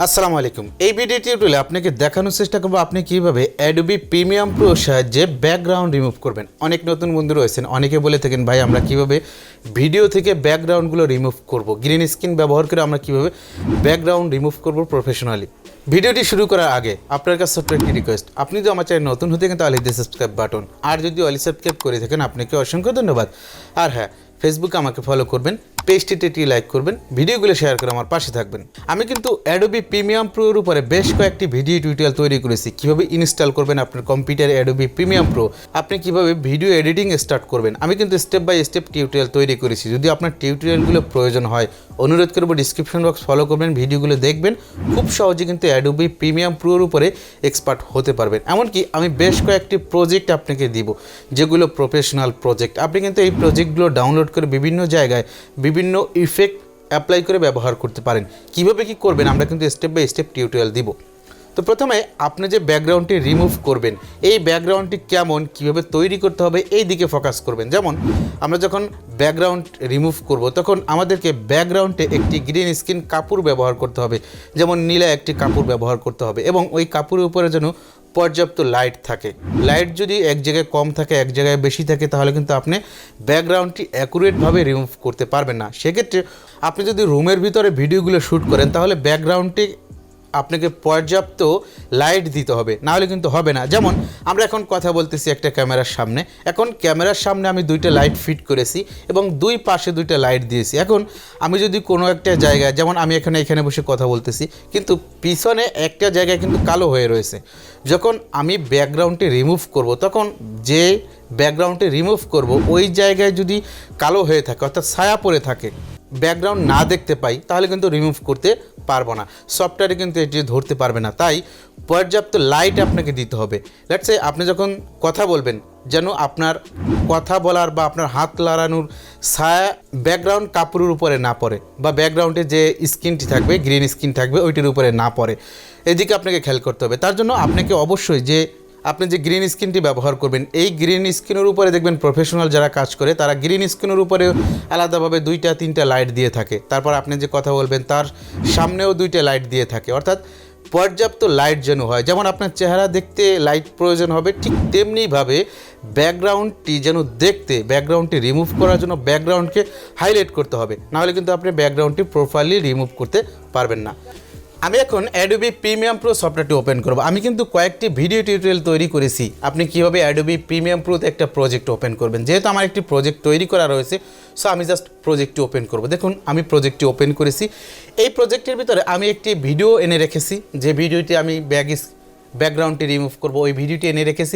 আসসালামু আলাইকুম। এই ভিডিও টিউটোরিয়ালে আপনাকে দেখানোর চেষ্টা করব আপনি কিভাবে অ্যাডোবি প্রিমিয়াম প্রো সাহায্যে ব্যাকগ্রাউন্ড রিমুভ করবেন। অনেক নতুন বন্ধু রয়েছেন, অনেকে বলে থাকেন ভাই আমরা কিভাবে ভিডিও থেকে ব্যাকগ্রাউন্ডগুলো রিমুভ করব, গ্রিন স্ক্রিন ব্যবহার করে আমরা কিভাবে ব্যাকগ্রাউন্ড রিমুভ করব প্রফেশনালি। ভিডিওটি শুরু করার আগে আপনার কাছে ছোট্ট একটি রিকোয়েস্ট, আপনি যদি আমার চ্যানেল নতুন হতে থাকেন তাহলে দিয়ে সাবস্ক্রাইব বাটন, আর যদি অলরেডি সাবস্ক্রাইব করে থাকেন আপনাকে অসংখ্য ধন্যবাদ। আর হ্যাঁ, ফেসবুকে আমাকে ফলো করবেন, পেজটিতে লাইক করবেন, ভিডিওগুলো শেয়ার করে আমার পাশে থাকবেন। আমি কিন্তু অ্যাডোবি প্রিমিয়াম প্রোর উপরে বেশ কয়েকটি ভিডিও টিউটোরিয়াল তৈরি করেছি, কিভাবে ইনস্টল করবেন আপনার কম্পিউটারে অ্যাডোবি প্রিমিয়াম প্রো, আপনি কিভাবে ভিডিও এডিটিং স্টার্ট করবেন। আমি কিন্তু স্টেপ বাই স্টেপ টিউটোরিয়াল তৈরি করেছি। যদি আপনার টিউটোরিয়ালগুলো প্রয়োজন হয় অনুরোধ করব ডিসক্রিপশন বক্স ফলো করবেন, ভিডিওগুলো দেখবেন, খুব সহজে কিন্তু অ্যাডোবি প্রিমিয়াম প্রোর উপরে এক্সপার্ট হতে পারবেন। এমনকি আমি বেশ কয়েকটি প্রজেক্ট আপনাকে দিব যেগুলো প্রফেশনাল প্রজেক্ট। আপনি কিন্তু এই প্রজেক্টগুলো ডাউনলোড করে বিভিন্ন জায়গায় বিভিন্ন ইফেক্ট অ্যাপ্লাই করে ব্যবহার করতে পারেন। কিভাবে কি করবেন আমরা কিন্তু স্টেপ বাই স্টেপ টিউটোরিয়াল দিব। তো প্রথমে আপনি যে ব্যাকগ্রাউন্ডটি রিমুভ করবেন, এই ব্যাকগ্রাউন্ডটি কেমন কিভাবে তৈরি করতে হবে এই দিকে ফোকাস করবেন। যেমন আমরা যখন ব্যাকগ্রাউন্ড রিমুভ করব তখন আমাদেরকে ব্যাকগ্রাউন্ডে একটি গ্রিন স্ক্রিন কাপড় ব্যবহার করতে হবে, যেমন নীলা একটি কাপড় ব্যবহার করতে হবে, এবং ওই কাপড়ের উপরে যেন পর্যাপ্ত লাইট থাকে। লাইট যদি এক জায়গায় কম থাকে এক জায়গায় বেশি থাকে তাহলে কিন্তু আপনি ব্যাকগ্রাউন্ডটি অ্যাকুরেটভাবে রিমুভ করতে পারবেন না। সেক্ষেত্রে আপনি যদি রুমের ভিতরে ভিডিওগুলো শ্যুট করেন তাহলে ব্যাকগ্রাউন্ডটি আপনাকে পর্যাপ্ত লাইট দিতে হবে, নাহলে কিন্তু হবে না। যেমন আমরা এখন কথা বলতেছি একটা ক্যামেরার সামনে, এখন ক্যামেরার সামনে আমি দুইটা লাইট ফিট করেছি এবং দুই পাশে দুইটা লাইট দিয়েছি। এখন আমি যদি কোনো একটা জায়গায়, যেমন আমি এখানে বসে কথা বলতেছি কিন্তু পিছনে একটা জায়গায় কিন্তু কালো হয়ে রয়েছে, যখন আমি ব্যাকগ্রাউন্ডটি রিমুভ করব তখন যে ব্যাকগ্রাউন্ডটি রিমুভ করব ওই জায়গায় যদি কালো হয়ে থাকে অর্থাৎ ছায়া পড়ে থাকে, ব্যাকগ্রাউন্ড না দেখতে পাই, তাহলে কিন্তু রিমুভ করতে পারবো না, সফটওয়্যারে কিন্তু এটি ধরতে পারবে না। তাই পর্যাপ্ত লাইট আপনাকে দিতে হবে। লেটস সে আপনি যখন কথা বলবেন যেন আপনার কথা বলার বা আপনার হাত লাড়ানোর ছায়া ব্যাকগ্রাউন্ড কাপড়ের উপরে না পড়ে, বা ব্যাকগ্রাউন্ডে যে স্ক্রিনটি থাকবে গ্রিন স্ক্রিন থাকবে ওইটির উপরে না পড়ে, এদিকে আপনাকে খেয়াল করতে হবে। তার জন্য আপনাকে অবশ্যই যে আপনি যে গ্রিন স্ক্রিনটি ব্যবহার করবেন এই গ্রিন স্ক্রিনের উপরে দেখবেন প্রফেশনাল যারা কাজ করে তারা গ্রিন স্ক্রিনের উপরে আলাদাভাবে 2-3টা লাইট দিয়ে থাকে। তারপর আপনি যে কথা বলবেন তার সামনেও 2টা লাইট দিয়ে থাকে, অর্থাৎ পর্যাপ্ত লাইট যেন হয়। যেমন আপনার চেহারা দেখতে লাইট প্রয়োজন হবে, ঠিক তেমনিভাবে ব্যাকগ্রাউন্ডটি যেন দেখতে, ব্যাকগ্রাউন্ডটি রিমুভ করার জন্য ব্যাকগ্রাউন্ডকে হাইলাইট করতে হবে, নাহলে কিন্তু আপনি ব্যাকগ্রাউন্ডটি প্রপারলি রিমুভ করতে পারবেন না। আমি এখন অ্যাডোবি প্রিমিয়াম প্রো সফটওয়্যারটি ওপেন করব। আমি কিন্তু কয়েকটি ভিডিও টিউটোরিয়াল তৈরি করেছি আপনি কীভাবে অ্যাডোবি প্রিমিয়াম প্রোতে একটা প্রজেক্ট ওপেন করবেন। যেহেতু আমার একটি প্রজেক্ট তৈরি করা রয়েছে সো আমি জাস্ট প্রজেক্টটি ওপেন করব। দেখুন আমি প্রজেক্টটি ওপেন করেছি। এই প্রজেক্টের ভিতরে আমি একটি ভিডিও এনে রেখেছি, যে ভিডিওটি আমি ব্যাকগ্রাউন্ডটি রিমুভ করব ওই ভিডিওটি এনে রেখেছি,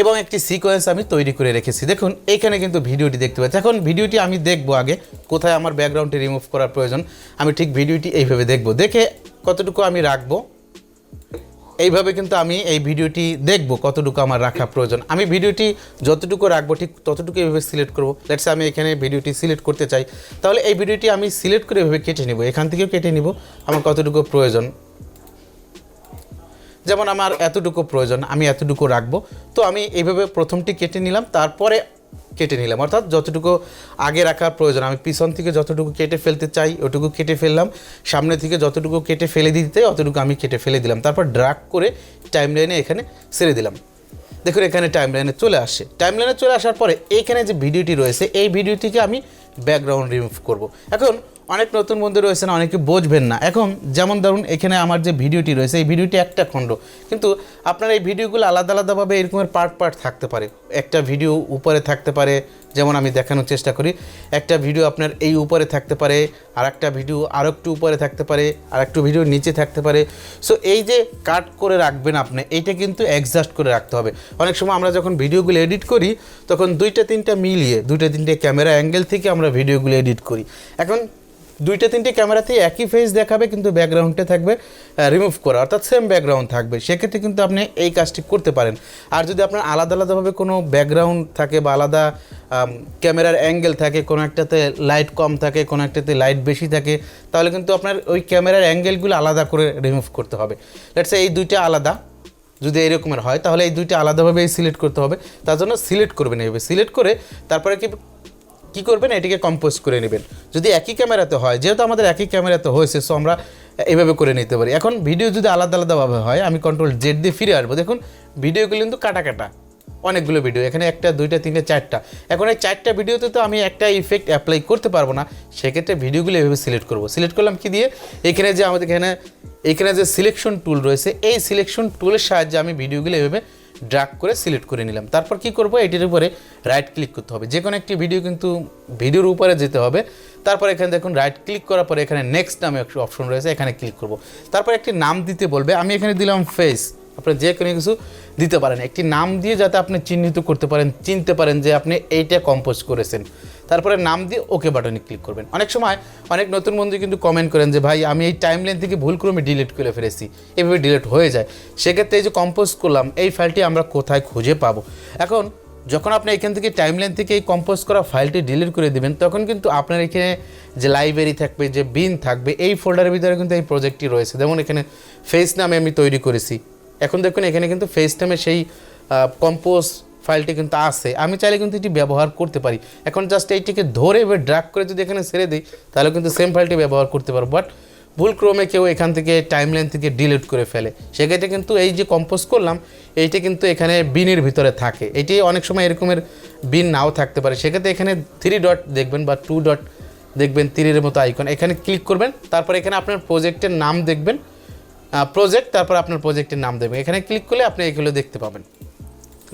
এবং একটি সিকোয়েন্স আমি তৈরি করে রেখেছি। দেখুন এইখানে কিন্তু ভিডিওটি দেখতে পাচ্ছি। এখন ভিডিওটি আমি দেখব আগে কোথায় আমার ব্যাকগ্রাউন্ডটি রিমুভ করার প্রয়োজন। আমি ঠিক ভিডিওটি এইভাবে দেখব, দেখে কতটুকু আমি রাখবো এইভাবে কিন্তু আমি এই ভিডিওটি দেখব কতটুকু আমার রাখা প্রয়োজন। আমি ভিডিওটি যতটুকু রাখবো ঠিক ততটুকু এইভাবে সিলেক্ট করব। লেটস আমি এখানে ভিডিওটি সিলেক্ট করতে চাই, তাহলে এই ভিডিওটি আমি সিলেক্ট করে এভাবে কেটে নিব, এখান থেকেও কেটে নিব আমার কতটুকু প্রয়োজন। যেমন আমার এতটুকু প্রয়োজন আমি এতটুকু রাখবো, তো আমি এইভাবে প্রথমটি কেটে নিলাম, তারপরে কেটে নিলাম, অর্থাৎ যতটুকু আগে রাখার প্রয়োজন আমি পিছন থেকে যতটুকু কেটে ফেলতে চাই ওটুকু কেটে ফেললাম, সামনে থেকে যতটুকু কেটে ফেলে দিতে অতটুকু আমি কেটে ফেলে দিলাম, তারপর ড্র্যাগ করে টাইমলাইনে এখানে ছেড়ে দিলাম। দেখুন এখানে টাইমলাইনে চলে আসছে। টাইমলাইনে চলে আসার পরে এইখানে যে ভিডিওটি রয়েছে এই ভিডিওটিকে আমি ব্যাকগ্রাউন্ড রিমুভ করব। এখন অনেক নতুন বন্ধু রয়েছেন, অনেকে বুঝবেন না। এখন যেমন ধরুন এখানে আমার যে ভিডিওটি রয়েছে এই ভিডিওটি একটা খণ্ড, কিন্তু আপনার এই ভিডিওগুলো আলাদা আলাদাভাবে এরকমের পার্ট থাকতে পারে। একটা ভিডিও উপরে থাকতে পারে, যেমন আমি দেখানোর চেষ্টা করি, একটা ভিডিও আপনার এই উপরে থাকতে পারে, আর একটা ভিডিও আরও একটু উপরে থাকতে পারে, আর একটু ভিডিও নিচে থাকতে পারে। সো এই যে কাট করে রাখবেন আপনি, এইটা কিন্তু অ্যাডজাস্ট করে রাখতে হবে। অনেক সময় আমরা যখন ভিডিওগুলো এডিট করি তখন 2-3টা মিলিয়ে 2-3টে ক্যামেরা অ্যাঙ্গেল থেকে আমরা ভিডিওগুলো এডিট করি। এখন 2-3টে ক্যামেরাতেই একই ফেস দেখাবে কিন্তু ব্যাকগ্রাউন্ডে থাকবে রিমুভ করা, অর্থাৎ সেম ব্যাকগ্রাউন্ড থাকবে। সেক্ষেত্রে কিন্তু আপনি এই কাজটি করতে পারেন। আর যদি আপনার আলাদা আলাদাভাবে কোনো ব্যাকগ্রাউন্ড থাকে বা আলাদা ক্যামেরার অ্যাঙ্গেল থাকে, কোনো একটাতে লাইট কম থাকে কোনো একটাতে লাইট বেশি থাকে, তাহলে কিন্তু আপনার ওই ক্যামেরার অ্যাঙ্গেলগুলো আলাদা করে রিমুভ করতে হবে। লেটস সে এই দুইটা আলাদা যদি এরকমের হয় তাহলে এই দুইটা আলাদাভাবেই সিলেক্ট করতে হবে। তার জন্য সিলেক্ট করবেন, এইভাবে সিলেক্ট করে তারপরে কি করবেন এটিকে কম্পোজ করে নেবেন। যদি একই ক্যামেরাতে হয়, যেহেতু আমাদের একই ক্যামেরাতে হয়েছে সো আমরা এইভাবে করে নিতে পারি। এখন ভিডিও যদি আলাদা আলাদাভাবে হয় আমি কন্ট্রোল জেড দিয়ে ফিরে আসবো। দেখুন ভিডিওগুলো কিন্তু কাটা কাটা, অনেকগুলো ভিডিও, এখানে 1টা 2টা 3টা 4টা। এখন এই 4টা ভিডিওতে তো আমি একটা ইফেক্ট অ্যাপ্লাই করতে পারবো না, সেক্ষেত্রে ভিডিওগুলো এভাবে সিলেক্ট করবো। সিলেক্ট করলাম কি দিয়ে, এখানে যে আমাদের এখানে যে সিলেকশন টুল রয়েছে, এই সিলেকশন টুলের সাহায্যে আমি ভিডিওগুলো এভাবে ড্র্যাগ করে সিলেক্ট করে নিলাম। তারপর কি করব, এটির উপরে রাইট ক্লিক করতে হবে। যে কোনো একটি ভিডিও কিন্তু ভিডিওর উপরে যেতে হবে। তারপর এখানে দেখুন রাইট ক্লিক করার পরে এখানে নেক্সট নামে একটা অপশন রয়েছে, এখানে ক্লিক করব। তারপর একটি নাম দিতে বলবে, আমি এখানে দিলাম ফেস। আপনি যে কোনো কিছু দিতে পারেন, একটি নাম দিয়ে যাতে আপনি চিহ্নিত করতে পারেন, চিনতে পারেন যে আপনি এইটা কম্পোজ করেছেন। তারপরে নাম দিয়ে ওকে বাটনে ক্লিক করবেন। অনেক সময় অনেক নতুন বন্ধু কিন্তু কমেন্ট করেন যে ভাই আমি এই টাইমলাইন থেকে ভুলক্রমে ডিলিট করে ফেলেছি, এভাবে ডিলিট হয়ে যায়। সেক্ষেত্রে এই যে কম্পোজ করলাম এই ফাইলটি আমরা কোথায় খুঁজে পাবো? এখন যখন আপনি এখান থেকে টাইমলাইন থেকে এই কম্পোজ করা ফাইলটি ডিলিট করে দেবেন, তখন কিন্তু আপনার এখানে যে লাইব্রেরি থাকবে, যে বিন থাকবে, এই ফোল্ডারের ভিতরে কিন্তু এই প্রজেক্টটি রয়েছে। যেমন এখানে ফেস নামে আমি তৈরি করেছি। এখন দেখুন এখানে কিন্তু ফেস নামে সেই কম্পোজ ফাইলটি কিন্তু আছে, আমি চাইলে কিন্তু এটি ব্যবহার করতে পারি। এখন জাস্ট এইটিকে ধরে এবার ড্র্যাগ করে যদি এখানে ছেড়ে দিই, তাহলে কিন্তু সেম ফাইলটি ব্যবহার করতে পারবো। বাট ভুলক্রমে কেউ এখান থেকে টাইমলাইন থেকে ডিলিট করে ফেলে, সেক্ষেত্রে কিন্তু এই যে কম্পোজ করলাম এইটা কিন্তু এখানে বিনের ভিতরে থাকে। এটি অনেক সময় এরকমের বিন নাও থাকতে পারে, সেক্ষেত্রে এখানে 3 ডট দেখবেন বা 2 ডট দেখবেন, তীরের মতো আইকন, এখানে ক্লিক করবেন। তারপর এখানে আপনার প্রজেক্টের নাম দেখবেন, প্রজেক্ট, তারপর আপনার প্রজেক্টের নাম দেবেন। এখানে ক্লিক করলে আপনি এগুলো দেখতে পাবেন।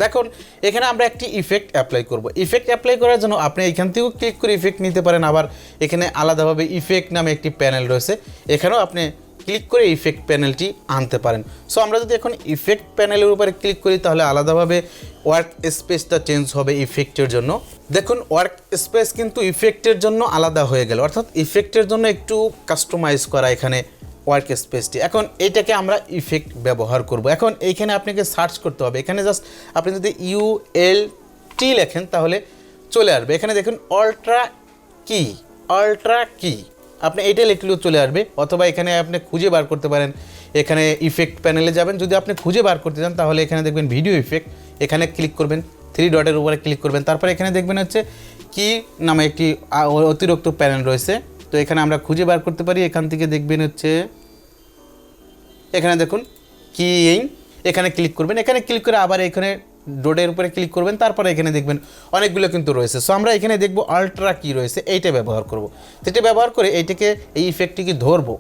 দেখুন এখানে আমরা একটি ইফেক্ট অ্যাপ্লাই করব। ইফেক্ট অ্যাপ্লাই করার জন্য আপনি এখান থেকেও ক্লিক করে ইফেক্ট নিতে পারেন, আবার এখানে আলাদাভাবে ইফেক্ট নামে একটি প্যানেল রয়েছে, এখানেও আপনি ক্লিক করে ইফেক্ট প্যানেলটি আনতে পারেন। সো আমরা যদি এখন ইফেক্ট প্যানেলের উপরে ক্লিক করি, তাহলে আলাদাভাবে ওয়ার্ক স্পেসটা চেঞ্জ হবে ইফেক্টের জন্য। দেখুন ওয়ার্ক স্পেস কিন্তু ইফেক্টের জন্য আলাদা হয়ে গেল, অর্থাৎ ইফেক্টের জন্য একটু কাস্টমাইজ করা এখানে ওয়ার্ক স্পেসটি। এখন এইটাকে আমরা ইফেক্ট ব্যবহার করব। এখন এইখানে আপনাকে সার্চ করতে হবে। এখানে জাস্ট আপনি যদি ULT লেখেন তাহলে চলে আসবে। এখানে দেখুন আল্ট্রা কি, আপনি এইটা লিখলেও চলে আসবে, অথবা এখানে আপনি খুঁজে বার করতে পারেন। এখানে ইফেক্ট প্যানেলে যাবেন, যদি আপনি খুঁজে বার করতে চান তাহলে এখানে দেখবেন ভিডিও ইফেক্ট, এখানে ক্লিক করবেন, 3 ডটের উপরে ক্লিক করবেন। তারপরে এখানে দেখবেন হচ্ছে কি নামে একটি অতিরিক্ত প্যানেল রয়েছে, তো এখানে আমরা খুঁজে বার করতে পারি। এখান থেকে দেখবেন হচ্ছে এখানে দেখুন কিইং, এখানে ক্লিক করবেন। এখানে ক্লিক করে আবার এখানে ডটের উপরে ক্লিক করবেন। তারপরে এখানে দেখবেন অনেকগুলো কিন্তু রয়েছে। সো আমরা এখানে দেখব আল্ট্রা কি রয়েছে, এইটা ব্যবহার করব। সেটা ব্যবহার করে এইটাকে এই ইফেক্টটিকে ধরবো,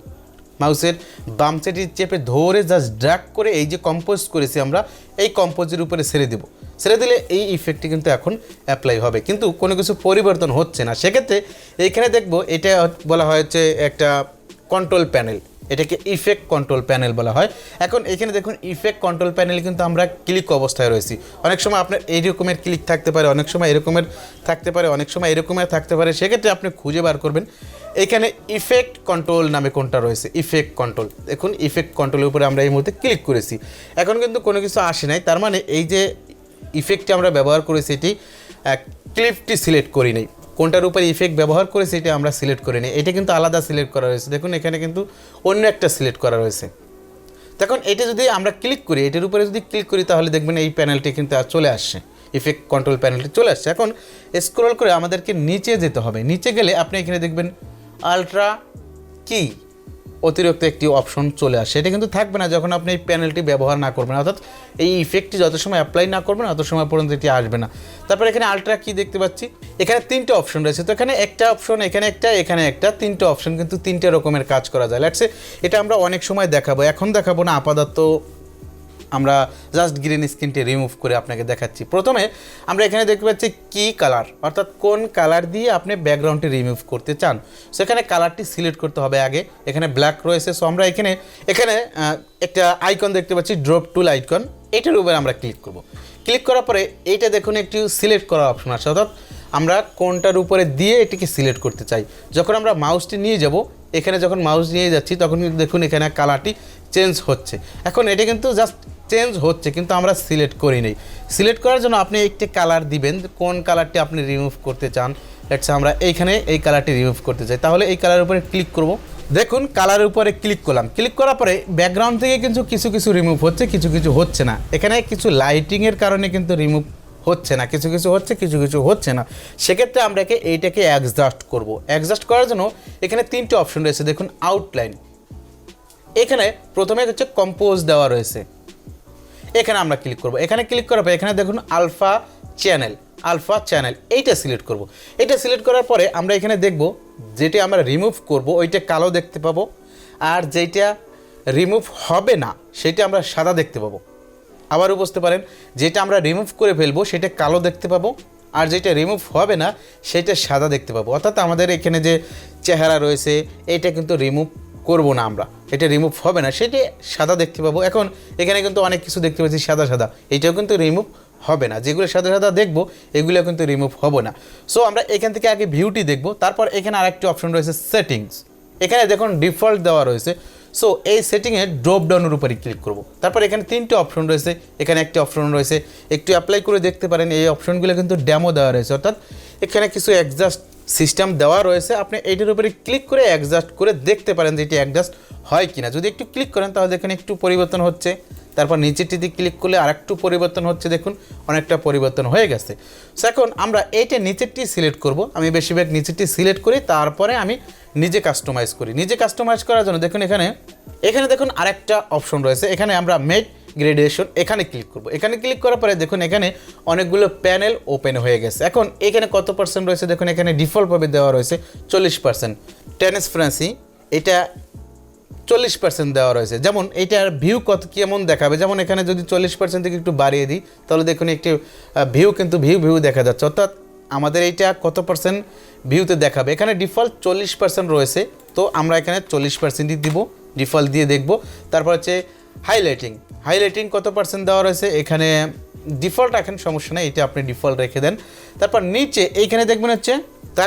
মাউসের বাম সাইডে চেপে ধরে জাস্ট ড্র্যাগ করে এই যে কম্পোজ করেছি আমরা, এই কম্পোজের উপরে ছেড়ে দেব। ছেড়ে দিলে এই ইফেক্টটি কিন্তু এখন অ্যাপ্লাই হবে, কিন্তু কোনো কিছু পরিবর্তন হচ্ছে না। সেক্ষেত্রে এইখানে দেখব এটা বলা হয়েছে একটা কন্ট্রোল প্যানেল, এটাকে ইফেক্ট কন্ট্রোল প্যানেল বলা হয়। এখন এখানে দেখুন ইফেক্ট কন্ট্রোল প্যানেলে কিন্তু আমরা ক্লিক অবস্থায় রয়েছি। অনেক সময় আপনার এই রকমের ক্লিক থাকতে পারে, অনেক সময় এরকমের থাকতে পারে, অনেক সময় এরকমের থাকতে পারে। সেক্ষেত্রে আপনি খুঁজে বার করবেন এখানে ইফেক্ট কন্ট্রোল নামে কোনটা রয়েছে, ইফেক্ট কন্ট্রোল। দেখুন ইফেক্ট কন্ট্রোলের উপরে আমরা এই মুহূর্তে ক্লিক করেছি, এখন কিন্তু কোনো কিছু আসে নাই। তার মানে এই যে ইফেক্টটি আমরা ব্যবহার করেছি এটি ক্লিপটি সিলেক্ট করি নাই, কোনটার উপরে ইফেক্ট ব্যবহার করেছে এটা আমরা সিলেক্ট করে নিই। এটা কিন্তু আলাদা সিলেক্ট করা রয়েছে, দেখুন এখানে কিন্তু অন্য একটা সিলেক্ট করা রয়েছে। দেখুন এটা যদি আমরা ক্লিক করি, এটার উপরে যদি ক্লিক করি তাহলে দেখবেন এই প্যানেলটি কিন্তু চলে আসছে, ইফেক্ট কন্ট্রোল প্যানেলটি চলে আসছে। এখন স্ক্রল করে আমাদেরকে নিচে যেতে হবে। নিচে গেলে আপনি এখানে দেখবেন আল্ট্রা কি অতিরিক্ত একটি অপশন চলে আসে, এটা কিন্তু থাকবে না যখন আপনি এই প্যানেলটি ব্যবহার না করবেন, অর্থাৎ এই ইফেক্টটি যত সময় অ্যাপ্লাই না করবেন তত সময় পর্যন্ত এটি আসবে না। তারপর এখানে আল্ট্রা কি দেখতে পাচ্ছি, এখানে 3টে অপশন রয়েছে। তো এখানে একটা অপশন, এখানে একটা, 3টে অপশন, কিন্তু 3টে রকমের কাজ করা যায়। লেটস সে এটা আমরা অনেক সময় দেখাবো, এখন দেখাবো না, আপাতত আমরা জাস্ট গ্রিন স্ক্রিনটি রিমুভ করে আপনাকে দেখাচ্ছি। প্রথমে আমরা এখানে দেখতে পাচ্ছি কি কালার, অর্থাৎ কোন কালার দিয়ে আপনি ব্যাকগ্রাউন্ডটি রিমুভ করতে চান। সেখানে কালারটি সিলেক্ট করতে হবে আগে। এখানে ব্ল্যাক রয়েছে, সো আমরা এখানে একটা আইকন দেখতে পাচ্ছি, ড্রপ টুল আইকন, এটার উপরে আমরা ক্লিক করব। ক্লিক করার পরে এইটা দেখুন একটু সিলেক্ট করার অপশন আছে, অর্থাৎ আমরা কোনটার উপরে দিয়ে এটিকে সিলেক্ট করতে চাই। যখন আমরা মাউসটি নিয়ে যাব, এখানে যখন মাউস নিয়ে যাচ্ছি তখন কিন্তু দেখুন এখানে কালারটি চেঞ্জ হচ্ছে। এখন এটা কিন্তু জাস্ট চেঞ্জ হচ্ছে, কিন্তু আমরা সিলেক্ট করি নাই। সিলেক্ট করার জন্য আপনি একটি কালার দিবেন, কোন কালারটি আপনি রিমুভ করতে চান। লেটস সে আমরা এইখানে এই কালারটি রিমুভ করতে চাই, তাহলে এই কালারের উপরে ক্লিক করব। দেখুন কালারের উপরে ক্লিক করলাম। ক্লিক করার পরে ব্যাকগ্রাউন্ড থেকে কিন্তু কিছু রিমুভ হচ্ছে, কিছু হচ্ছে না। এখানে কিছু লাইটিংয়ের কারণে কিন্তু রিমুভ হচ্ছে না, কিছু হচ্ছে, কিছু হচ্ছে না। সেক্ষেত্রে আমরা এইটাকে অ্যাডজাস্ট করব। অ্যাডজাস্ট করার জন্য এখানে 3টে অপশন রয়েছে, দেখুন আউটলাইন, এখানে প্রথমে হচ্ছে কম্পোজ দেওয়া রয়েছে, এখানে আমরা ক্লিক করব। এখানে ক্লিক করার পর এখানে দেখুন আলফা চ্যানেল এইটা সিলেক্ট করব। এটা সিলেক্ট করার পরে আমরা এখানে দেখব যেটা আমরা রিমুভ করব ওইটা কালো দেখতে পাবো, আর যেটা রিমুভ হবে না সেটা আমরা সাদা দেখতে পাবো। আবারও বুঝতে পারেন, যেটা আমরা রিমুভ করে ফেলবো সেটা কালো দেখতে পাবো, আর যেটা রিমুভ হবে না সেটা সাদা দেখতে পাবো। অর্থাৎ আমাদের এখানে যে চেহারা রয়েছে এটা কিন্তু রিমুভ করব না, আমরা এটা রিমুভ হবে না, সেটা সাদা দেখতে পাবো। এখন এখানে কিন্তু অনেক কিছু দেখতে পাচ্ছি সাদা, এটাও কিন্তু রিমুভ হবে না। যেগুলো সাদা দেখবো এগুলো কিন্তু রিমুভ হবে না। সো আমরা এখান থেকে আগে ভিউটি দেখবো, তারপর এখানে আরেকটি অপশন রয়েছে সেটিংস। এখানে দেখুন ডিফল্ট দেওয়া রয়েছে। সো এই সেটিংয়ে ড্রপ ডাউনের উপরে ক্লিক করব। তারপর এখানে 3টে অপশন রয়েছে, এখানে একটি অপশন রয়েছে, একটু অ্যাপ্লাই করে দেখতে পারেন। এই অপশনগুলো কিন্তু ডেমো দেওয়া রয়েছে, অর্থাৎ এখানে কিছু অ্যাডজাস্ট সিস্টেম দেওয়া রয়েছে। আপনি এইটার উপরে ক্লিক করে অ্যাডজাস্ট করে দেখতে পারেন যে এটি অ্যাডজাস্ট হয় কিনা। যদি একটু ক্লিক করেন তাহলে এখানে একটু পরিবর্তন হচ্ছে, তারপর নিচেটিতে ক্লিক করলে আরেকটু পরিবর্তন হচ্ছে, দেখুন অনেকটা পরিবর্তন হয়ে গেছে। সো এখন আমরা এইটা নিচেরটি সিলেক্ট করব। আমি বেশিরভাগ নিচেরটি সিলেক্ট করি, তারপরে আমি নিজে কাস্টমাইজ করি। নিজে কাস্টমাইজ করার জন্য দেখুন এখানে দেখুন আরেকটা অপশন রয়েছে, এখানে আমরা মেড গ্রেডুয়েশন এখানে ক্লিক করব। এখানে ক্লিক করার পরে দেখুন এখানে অনেকগুলো প্যানেল ওপেন হয়ে গেছে। এখন এখানে কত পার্সেন্ট রয়েছে দেখুন, এখানে ডিফল্টভাবে দেওয়া রয়েছে 40%। ট্রান্সপারেন্সি এটা 40% দেওয়া রয়েছে। যেমন এইটার ভিউ কত কেমন দেখাবে, যেমন এখানে যদি 40% থেকে একটু বাড়িয়ে দিই তাহলে দেখুন একটি ভিউ কিন্তু ভিউ দেখা যাচ্ছে, অর্থাৎ আমাদের এইটা কত পার্সেন্ট ভিউতে দেখাবে। এখানে ডিফল্ট 40% রয়েছে, তো আমরা এখানে 40%ই দিব, ডিফল্ট দিয়ে দেখব। তারপর হচ্ছে হাইলাইটিং কত পার্সেন্ট দেওয়া রয়েছে, এখানে ডিফল্ট রাখেন, সমস্যা নেই, এটা আপনি ডিফল্ট রেখে দেন। তারপর নিচে এইখানে দেখবেন হচ্ছে,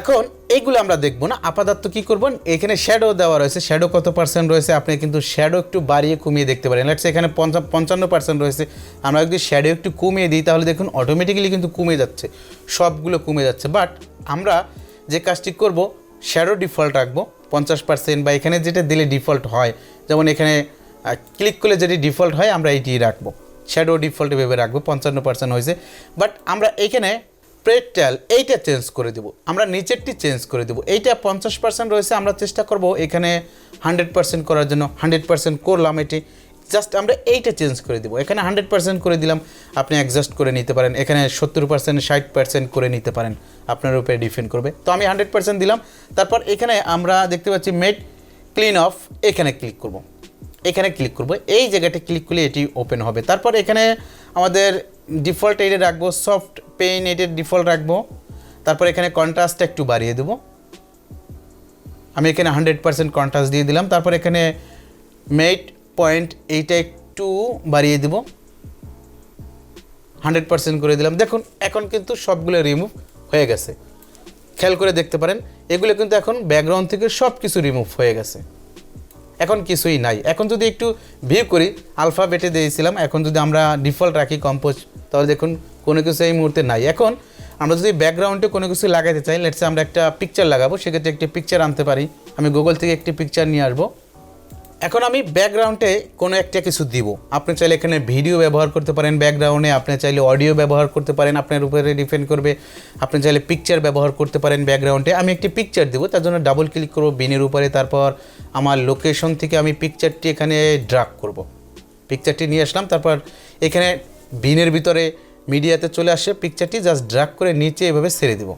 এখন এইগুলো আমরা দেখবো না, আপাতত কী করবেন, এখানে শ্যাডো দেওয়া রয়েছে, শ্যাডো কত পার্সেন্ট রয়েছে আপনি কিন্তু শ্যাডো একটু বাড়িয়ে কমিয়ে দেখতে পারেন। লেটস এখানে 55% রয়েছে, আমরা যদি শ্যাডো একটু কমিয়ে দিই তাহলে দেখুন অটোমেটিক্যালি কিন্তু কমে যাচ্ছে, সবগুলো কমে যাচ্ছে। বাট আমরা যে কাজটি করব, শ্যাডো ডিফল্ট রাখবো 50%, বা এখানে যেটা দিলে ডিফল্ট হয়, যেমন এখানে ক্লিক করলে যেটি ডিফল্ট হয় আমরা এইটি রাখবো, শ্যাডো ডিফল্ট ভেবে রাখবো, 55% হয়েছে। বাট আমরা এখানে প্রেটেল এইটা চেঞ্জ করে দেবো, আমরা নিচেরটি চেঞ্জ করে দেবো। এইটা 50% রয়েছে, আমরা চেষ্টা করব এখানে 100% করার জন্য, 100% করলাম। এটি জাস্ট আমরা এইটা চেঞ্জ করে দেবো, এখানে 100% করে দিলাম, আপনি অ্যাডজাস্ট করে নিতে পারেন। এখানে 70% 60% করে নিতে পারেন, আপনার উপরে ডিপেন্ড করবে। তো আমি 100% দিলাম। তারপর এখানে আমরা দেখতে পাচ্ছি মেড ক্লিন অফ, এখানে ক্লিক করব। এই জায়গাটা ক্লিক করলে এটি ওপেন হবে। তারপর এখানে আমাদের ডিফল্ট এইটা রাখবো, সফট পেইন এটার ডিফল্ট রাখবো। তারপর এখানে কন্ট্রাস্টটা একটু বাড়িয়ে দেবো, আমি এখানে 100% কন্ট্রাস্ট দিয়ে দিলাম। তারপর এখানে মেড পয়েন্ট এইটা একটু বাড়িয়ে দেবো, 100% করে দিলাম। দেখুন এখন কিন্তু সবগুলো রিমুভ হয়ে গেছে, খেয়াল করে দেখতে পারেন, এগুলো কিন্তু এখন ব্যাকগ্রাউন্ড থেকে সব কিছু রিমুভ হয়ে গেছে, এখন কিছুই নাই। এখন যদি একটু ভিউ করি, আলফাবেটে দিয়েছিলাম, এখন যদি আমরা ডিফল্ট রাখি কম্পোজ, তাহলে দেখুন কোনো কিছু এই মুহূর্তে নাই। এখন আমরা যদি ব্যাকগ্রাউন্ডে কোনো কিছু লাগাতে চাই, লেটসে আমরা একটা পিকচার লাগাবো, সেক্ষেত্রে একটি পিকচার আনতে পারি। আমি গুগল থেকে একটি পিকচার নিয়ে আসবো। এখন আমি ব্যাকগ্রাউন্ডে কোনো একটা কিছু দিব, আপনি চাইলে এখানে ভিডিও ব্যবহার করতে পারেন ব্যাকগ্রাউন্ডে, আপনি চাইলে অডিও ব্যবহার করতে পারেন, আপনার উপরে ডিপেন্ড করবে। আপনি চাইলে পিকচার ব্যবহার করতে পারেন ব্যাকগ্রাউন্ডে। আমি একটি পিকচার দেবো, তার জন্য ডাবল ক্লিক করব বিনের উপরে, তারপর আমার লোকেশন থেকে আমি পিকচারটি এখানে ড্রাগ করব, পিকচারটি নিয়ে আসলাম। তারপর এখানে বিনের ভিতরে মিডিয়াতে চলে আসে, পিকচারটি জাস্ট ড্রাগ করে নিচে এভাবে ছেড়ে দেব।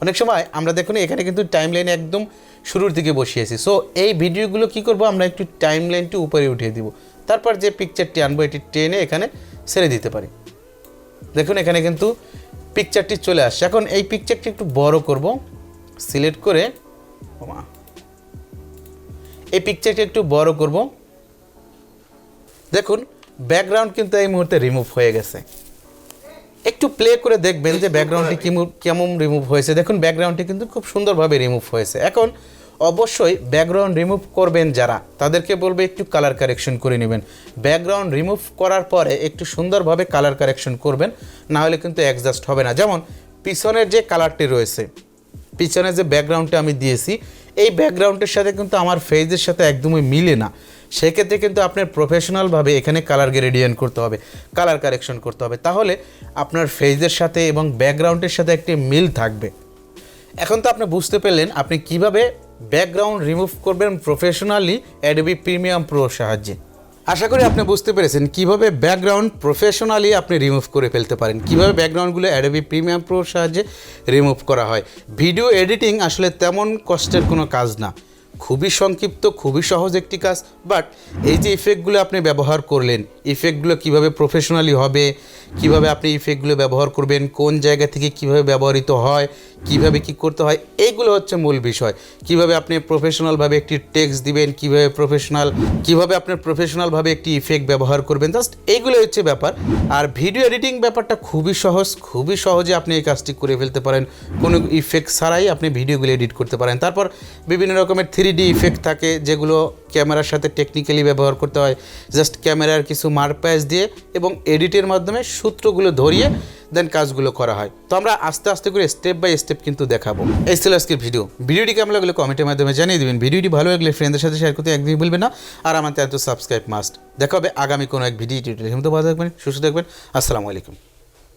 অনেক সময় আমরা দেখুন এখানে কিন্তু টাইমলাইনে একদম শুরুর দিকে বসিয়েছি। সো এই ভিডিওগুলো কি করব, আমরা একটু টাইমলাইনটি উপরে উঠিয়ে দিব, তারপর যে পিকচারটি আনবো এটি টেনে এখানে ছেড়ে দিতে পারি। দেখুন এখানে কিন্তু পিকচারটি চলে আসছে। এখন এই পিকচারটি একটু বড় করব, সিলেক্ট করে এই পিকচারটি একটু বড় করব। দেখুন ব্যাকগ্রাউন্ড কিন্তু এই মুহূর্তে রিমুভ হয়ে গেছে। একটু প্লে করে দেখবেন যে ব্যাকগ্রাউন্ডটি কেমন রিমুভ হয়েছে। দেখুন ব্যাকগ্রাউন্ডটি কিন্তু খুব সুন্দরভাবে রিমুভ হয়েছে। এখন অবশ্যই ব্যাকগ্রাউন্ড রিমুভ করবেন যারা, তাদেরকে বলবে একটু কালার কারেকশন করে নেবেন। ব্যাকগ্রাউন্ড রিমুভ করার পরে একটু সুন্দরভাবে কালার কারেকশন করবেন, না হলে কিন্তু অ্যাডজাস্ট হবে না। যেমন পিছনের যে কালারটি রয়েছে, পিছনের যে ব্যাকগ্রাউন্ডটা আমি দিয়েছি, এই ব্যাকগ্রাউন্ডের সাথে কিন্তু আমার ফেজের সাথে একদমই মিলে না। সেক্ষেত্রে কিন্তু আপনার প্রফেশনালভাবে এখানে কালার গ্রেডিয়েন্ট করতে হবে, কালার কারেকশন করতে হবে, তাহলে আপনার ফেজের সাথে এবং ব্যাকগ্রাউন্ডের সাথে একটি মিল থাকবে। এখন তো আপনি বুঝতে পারলেন আপনি কিভাবে ব্যাকগ্রাউন্ড রিমুভ করবেন প্রফেশনালি অ্যাডোবি প্রিমিয়াম প্রো সাহায্যে। আশা করি আপনি বুঝতে পেরেছেন কিভাবে ব্যাকগ্রাউন্ড প্রফেশনালি আপনি রিমুভ করে ফেলতে পারেন, কিভাবে ব্যাকগ্রাউন্ডগুলো অ্যাডোবি প্রিমিয়াম প্রোর সাহায্যে রিমুভ করা হয়। ভিডিও এডিটিং আসলে তেমন কষ্টের কোনো কাজ না, খুবই সংক্ষিপ্ত, খুবই সহজ একটি কাজ। বাট এই যে ইফেক্টগুলো আপনি ব্যবহার করলেন, ইফেক্টগুলো কিভাবে প্রফেশনালি হবে, কিভাবে আপনি ইফেক্টগুলো ব্যবহার করবেন, কোন জায়গা থেকে কিভাবে ব্যবহৃত হয়, কিভাবে কি করতে হয়, এইগুলো হচ্ছে মূল বিষয়। কিভাবে আপনি প্রফেশনালভাবে একটি টেক্সট দিবেন, কিভাবে আপনি প্রফেশনালভাবে একটি ইফেক্ট ব্যবহার করবেন, জাস্ট এইগুলো হচ্ছে ব্যাপার। আর ভিডিও এডিটিং ব্যাপারটা খুবই সহজ, খুবই সহজে আপনি এই কাজটি করে ফেলতে পারেন। কোনো ইফেক্ট ছাড়াই আপনি ভিডিওগুলো এডিট করতে পারেন। তারপর বিভিন্ন রকমের 3D ইফেক্ট থাকে যেগুলো ক্যামেরার সাথে টেকনিক্যালি ব্যবহার করতে হয়। জাস্ট ক্যামেরার কিছু মারপ্যাচ দিয়ে এবং এডিটের মাধ্যমে সূত্রগুলো ধরিয়ে দেন কাজগুলো করা হয়। তো আমরা আস্তে আস্তে করে স্টেপ বাই স্টেপ কিন্তু দেখাবো। এই ছিল আজকের ভিডিওটি কেমন লাগলো কমেন্টের মাধ্যমে জানিয়ে দেবেন। ভিডিওটি ভালো লাগলে ফ্রেন্ডদের সাথে শেয়ার করতে একদমই ভুলবেন না। আর আমার চ্যানেল তো সাবস্ক্রাইব মাস্ট। দেখা হবে আগামী কোনো এক ভিডিও টিউটোরিয়াল। ভালো থাকবেন, সুস্থ থাকবেন। আসসালামু আলাইকুম।